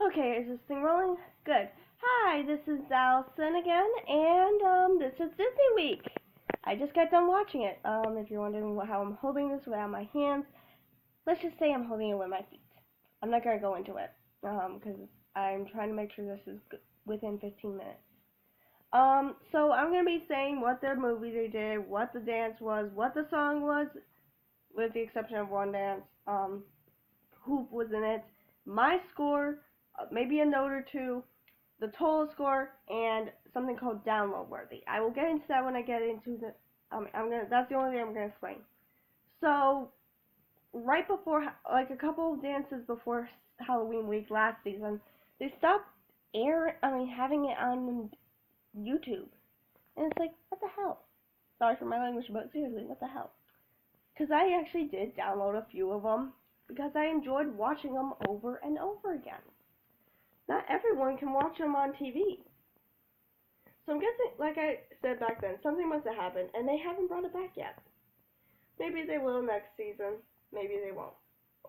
Okay, is this thing rolling? Good. Hi, this is Allison again, and this is Disney Week. I just got done watching it. If you're wondering how I'm holding this without my hands, let's just say I'm holding it with my feet. I'm not gonna go into it, because I'm trying to make sure this is within 15 minutes. So I'm gonna be saying what their movie they did, what the dance was, what the song was, with the exception of one dance. Who was in it, my score, maybe a note or two, the total score, and something called download worthy. I will get into that when I get into the. That's the only thing I'm gonna explain. So right before, like a couple of dances before Halloween week last season, they stopped having it on YouTube, and it's like, what the hell? Sorry for my language, but seriously, what the hell? Because I actually did download a few of them because I enjoyed watching them over and over again. Not everyone can watch them on TV. So I'm guessing, like I said back then, something must have happened, and they haven't brought it back yet. Maybe they will next season. Maybe they won't.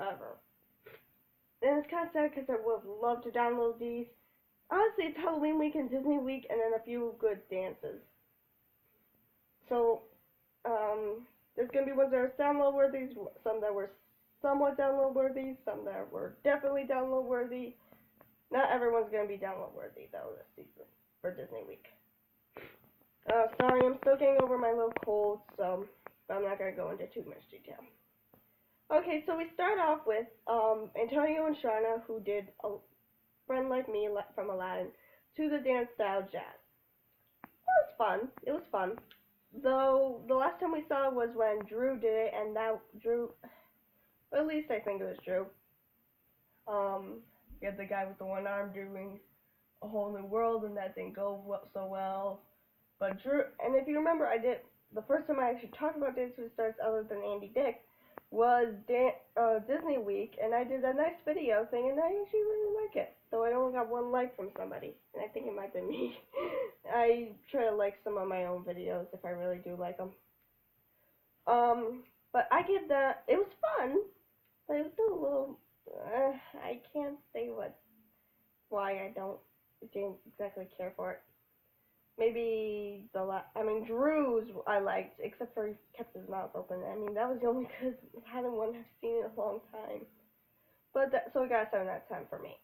Ever. And it's kind of sad because I would have loved to download these. Honestly, it's Halloween week and Disney week, and then a few good dances. So, there's going to be ones that are download worthy, some that were somewhat download worthy, some that were definitely download worthy. Not everyone's going to be download worthy, though, this season for Disney week. Sorry, I'm still getting over my little cold, so I'm not going to go into too much detail. Okay, so we start off with Antonio and Shauna, who did A Friend Like Me from Aladdin to the dance style jazz. It was fun. Though the last time we saw it was when Drew did it, and that Drew, or at least I think it was Drew. You had the guy with the one arm doing A Whole New World, and that didn't go so well. But Drew, and if you remember, the first time I actually talked about Dance with Stars other than Andy Dick was Disney Week, and I did a nice video thing, and I actually really like it. Though I only got one like from somebody, and I think it might be me. I try to like some of my own videos if I really do like them. But I give that, it was fun, but it was still a little, I can't say why I didn't exactly care for it. Maybe Drew's I liked, except for he kept his mouth open. I mean, that was the only good Aladdin one I've seen in a long time. But so it got a 7 out of 10 for me.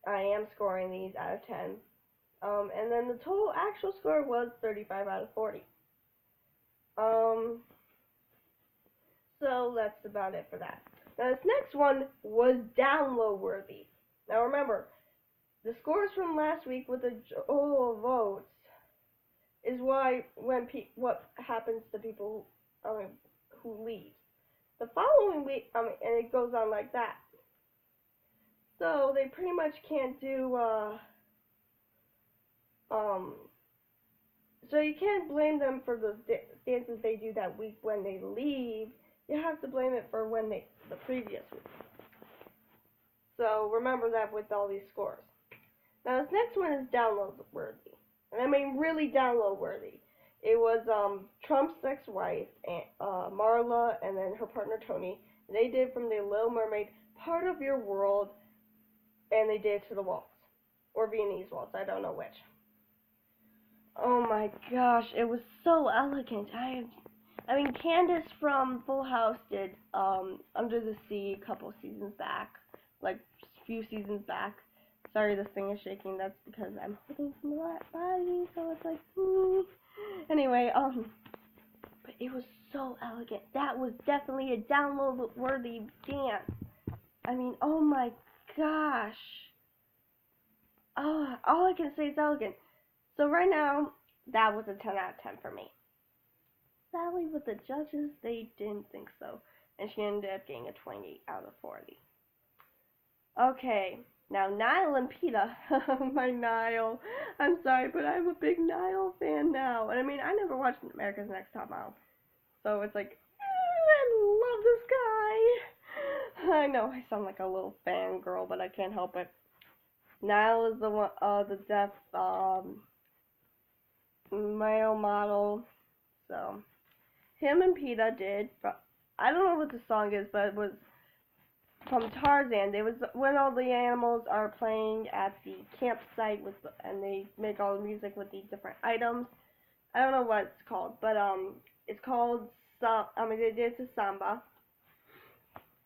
I am scoring these out of 10. And then the total actual score was 35 out of 40. So that's about it for that. Now this next one was download worthy. Now remember, the scores from last week with the total votes is why what happens to people who leave. The following week, and it goes on like that. So they pretty much can't do so you can't blame them for the dances they do that week when they leave. You have to blame it for the previous week. So remember that with all these scores. Now this next one is download worthy. And I mean really download worthy. It was Trump's ex-wife, Marla, and then her partner Tony. They did from the Little Mermaid, Part of Your World, and they did to the waltz. Or Viennese waltz, I don't know which. Oh my gosh, it was so elegant. I mean, Candace from Full House did Under the Sea a couple seasons back, like a few seasons back. Sorry, this thing is shaking. That's because I'm holding some of that body, so it's like, Anyway, but it was so elegant. That was definitely a download-worthy dance. I mean, oh my gosh. Oh, all I can say is elegant. So right now, that was a 10 out of 10 for me. Sadly, with the judges, they didn't think so, and she ended up getting a 20 out of 40. Okay, now Niall and PETA. My Niall. I'm sorry, but I'm a big Niall fan now. And I mean, I never watched America's Next Top Model, so it's like, I love this guy. I know I sound like a little fangirl, but I can't help it. Niall is the one, the deaf male model. So him and PETA did. I don't know what the song is, but it was from Tarzan. It was when all the animals are playing at the campsite and they make all the music with the different items. I don't know what it's called, but it's called they did it to Samba,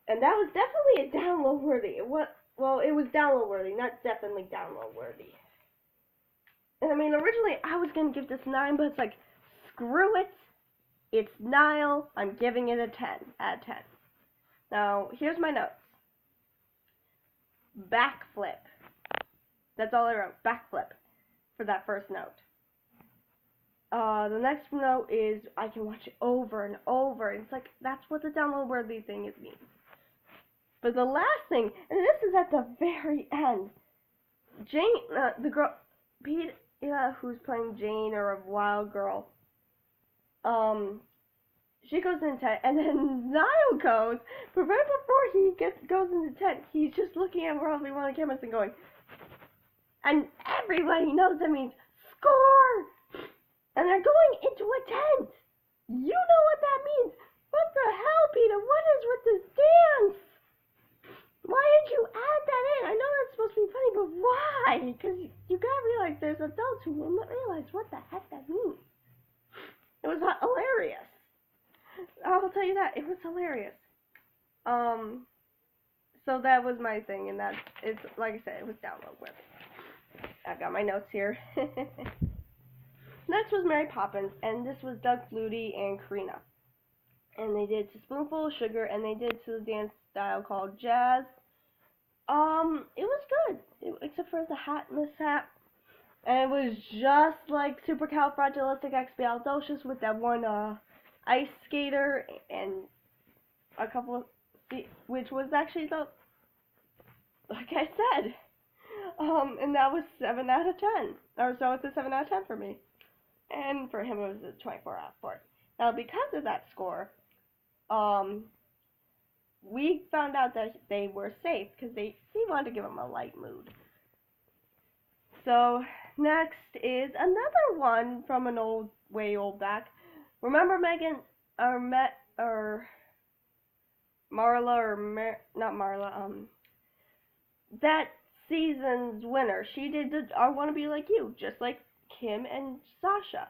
and that was definitely a download worthy. It was download worthy, not definitely download worthy. And I mean, originally I was gonna give this 9, but it's like, screw it. It's Nile. I'm giving it a 10 out of 10. Now, here's my notes. Backflip. That's all I wrote. Backflip for that first note. The next note is I can watch it over and over. It's like, that's what the download worthy thing means. But the last thing, and this is at the very end, Jane, the girl, Pete, who's playing Jane or a wild girl, she goes into tent, and then Niall goes, but right before he goes into tent, he's just looking at probably one of the cameras and going, and everybody knows that means score! And they're going into a tent! You know what that means! What the hell, Peter? What is with this dance? Why did you add that in? I know that's supposed to be funny, but why? Because you gotta realize there's adults who will not realize what the heck that means. It was hilarious. I'll tell you that. It was hilarious. So that was my thing, and it's like I said, it was download worthy. I've got my notes here. Next was Mary Poppins, and this was Doug Flutie and Karina. And they did to Spoonful of Sugar, and they did to the dance style called jazz. It was good, except for the hat mishap. And it was just like Supercalifragilisticexpialidocious with that one ice skater and a couple of, which was actually like I said, and that was 7 out of 10, or so it's a 7 out of 10 for me, and for him it was a 24 out of 40. Now because of that score, we found out that they were safe because they wanted to give them a light mood. So next is another one from an way old back. Remember Megan or Marla not Marla, that season's winner. She did I Want to Be Like You, just like Kim and Sasha.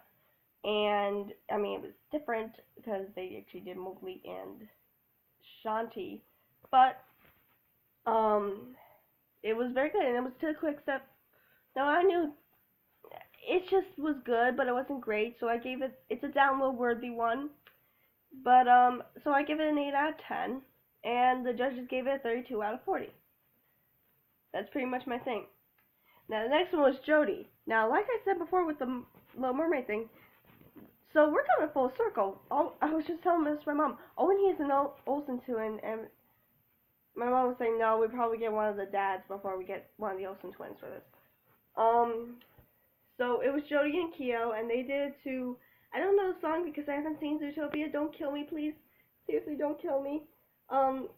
And I mean, it was different because they actually did Mowgli and Shanti, but it was very good, and it was to a quick step. Now I knew it just was good, but it wasn't great, so I gave it's a download worthy one. But so I give it an 8 out of 10, and the judges gave it a 32 out of 40. That's pretty much my thing. Now the next one was Jodie. Now, like I said before with the Little Mermaid thing, so we're coming full circle. I was just telling this to my mom. Owen he's an Olsen twin, and my mom was saying, no, we probably get one of the dads before we get one of the Olsen twins for this. So it was Jodie and Keo, and they did to, I don't know the song because I haven't seen Zootopia. Don't kill me, please. Seriously, don't kill me. And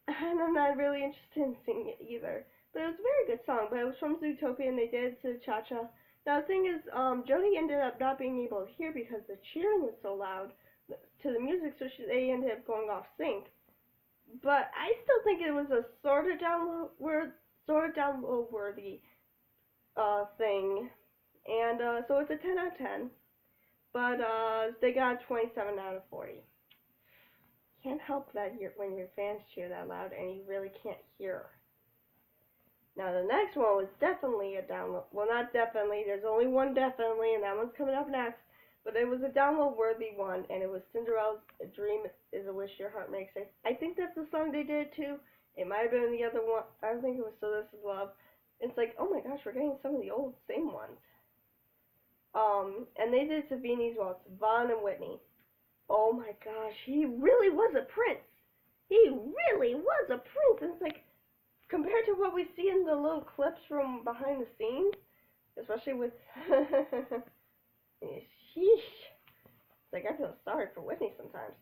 I'm not really interested in singing it either. But it was a very good song, but it was from Zootopia, and they did it to Cha-Cha. Now the thing is, Jodie ended up not being able to hear because the cheering was so loud to the music, so they ended up going off sync. But I still think it was a sort of download worthy thing, and so it's a 10 out of 10. But they got 27 out of 40. Can't help that when your fans cheer that loud and you really can't hear. Now the next one was definitely a download. Well, not definitely. There's only one definitely, and that one's coming up next. But it was a download-worthy one, and it was Cinderella's "A Dream Is a Wish Your Heart Makes It." I think that's the song they did too. It might have been the other one. I don't think it was "So This Is Love." It's like, oh my gosh, we're getting some of the old same ones. And they did Savini's Waltz, Vaughn and Whitney. Oh my gosh, he really was a prince. He really was a prince. And it's like, compared to what we see in the little clips from behind the scenes, especially with, sheesh. It's like, I feel sorry for Whitney sometimes.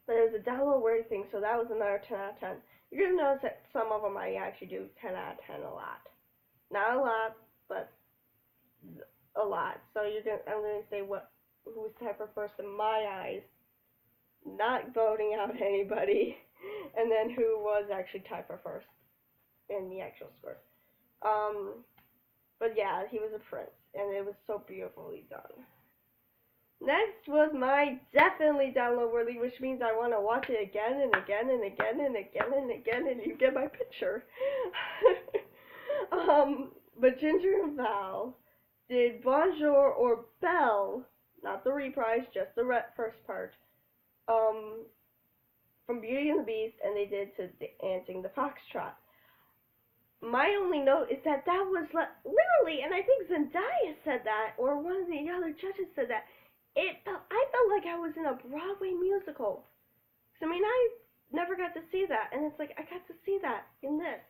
But it was a download worthy thing, so that was another 10 out of 10. You're going to notice that some of them I actually do 10 out of 10 a lot. Not a lot, but a lot. So I'm going to say who's type of first in my eyes. Not voting out anybody. and then who was actually tied for first in the actual scores. But yeah, he was a prince, and it was so beautifully done. Next was my definitely download worthy, which means I want to watch it again and again and again and again and again, and you get my picture. But Ginger and Val did Bonjour or Belle, not the reprise, just the first part, from Beauty and the Beast, and they did to Dancing the Foxtrot. My only note is that was literally, and I think Zendaya said that, or one of the other judges said that, I felt like I was in a Broadway musical. I mean, I never got to see that, and it's like, I got to see that in this.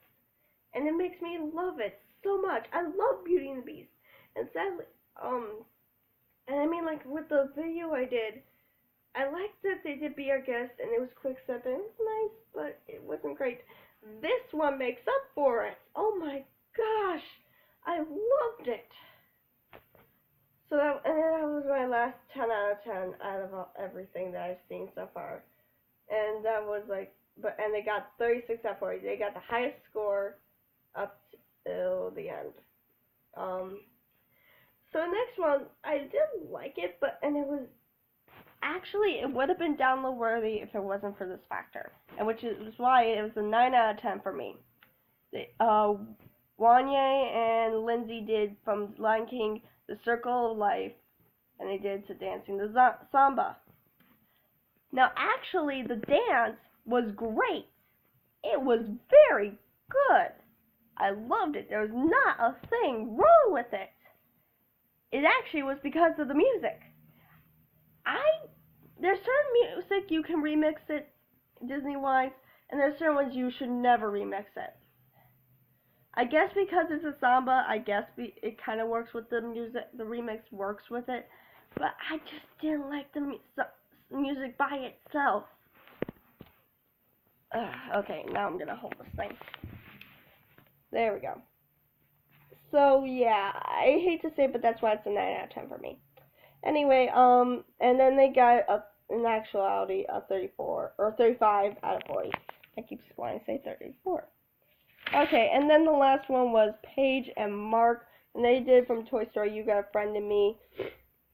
And it makes me love it so much. I love Beauty and the Beast. And sadly, and I mean, like, with the video I did, I liked that they did Be Our Guest, and it was quick step, and it was nice, but it wasn't great. This one makes up for it. Oh my gosh, I loved it. So that was my last 10 out of 10 out of everything that I've seen so far. And that was like, and they got 36 out of 40. They got the highest score up till the end. So the next one, I did like it, it would have been download worthy if it wasn't for this factor, and which is why it was a 9 out of 10 for me. Wanye and Lindsay did from Lion King The Circle of Life, and they did to Dancing the Samba. Now, actually, the dance was great. It was very good. I loved it. There was not a thing wrong with it. It actually was because of the music. There's certain music you can remix it Disney-wise, and there's certain ones you should never remix it. I guess because it's a samba, it kind of works with the music. The remix works with it, but I just didn't like the music by itself. Okay, now I'm gonna hold this thing. There we go. So yeah, I hate to say it, but that's why it's a 9 out of 10 for me. Anyway, and then they got in actuality a 34 or 35 out of 40. I keep wanting to say 34. Okay, and then the last one was Paige and Mark, and they did from Toy Story You Got a Friend in Me,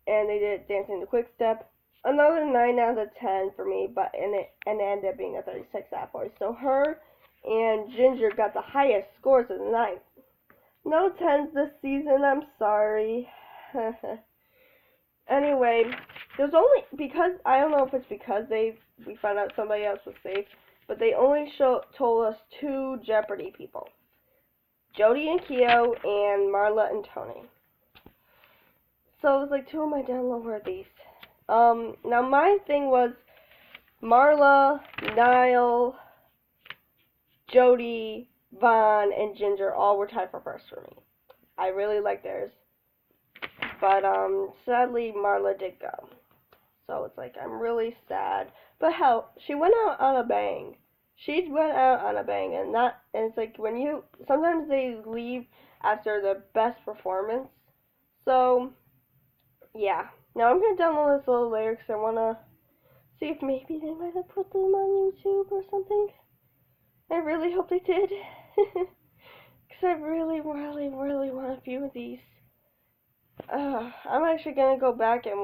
and they did Dancing the Quick Step. Another 9 out of 10 for me, and it ended up being a 36 out of 40. So her and Ginger got the highest scores of the night. No 10s this season, I'm sorry. Anyway, there's only, because, I don't know if it's because we found out somebody else was safe, but they only told us 2 Jeopardy people. Jody and Keo, and Marla and Tony. So it was like 2 of my download worthies. Now my thing was Marla, Niall, Jody, Vaughn, and Ginger all were tied for first for me. I really liked theirs. But, sadly, Marla did go. So it's like, I'm really sad. But hell, she went out on a bang. She went out on a bang, and it's like, sometimes they leave after the best performance. So, yeah. Now I'm going to download this a little later, because I want to see if maybe they might have put them on YouTube or something. I really hope they did. Because I really, really, really want a few of these. I'm actually going to go back and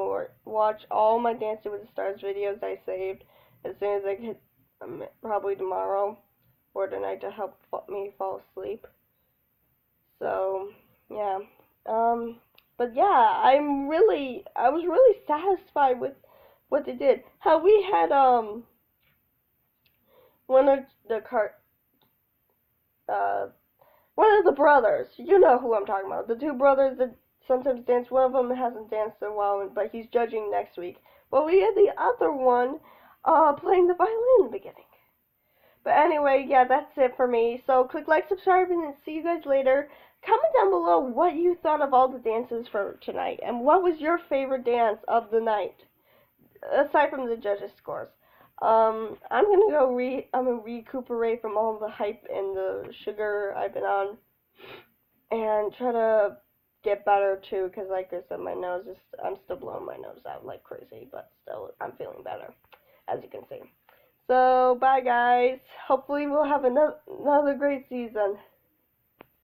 watch all my Dancing with the Stars videos I saved as soon as I get, probably tomorrow or tonight, to help me fall asleep. So, yeah. But yeah, I was really satisfied with what they did. How we had, one of the brothers, you know who I'm talking about, the 2 brothers that sometimes dance. One of them hasn't danced in a while, but he's judging next week. But we had the other one playing the violin in the beginning. But anyway, yeah, that's it for me. So click like, subscribe, and see you guys later. Comment down below what you thought of all the dances for tonight, and what was your favorite dance of the night, aside from the judges' scores. I'm gonna go recuperate from all the hype and the sugar I've been on, and try to get better too, because like I said, I'm still blowing my nose out like crazy, but still, I'm feeling better, as you can see. So, bye guys. Hopefully we'll have another great season.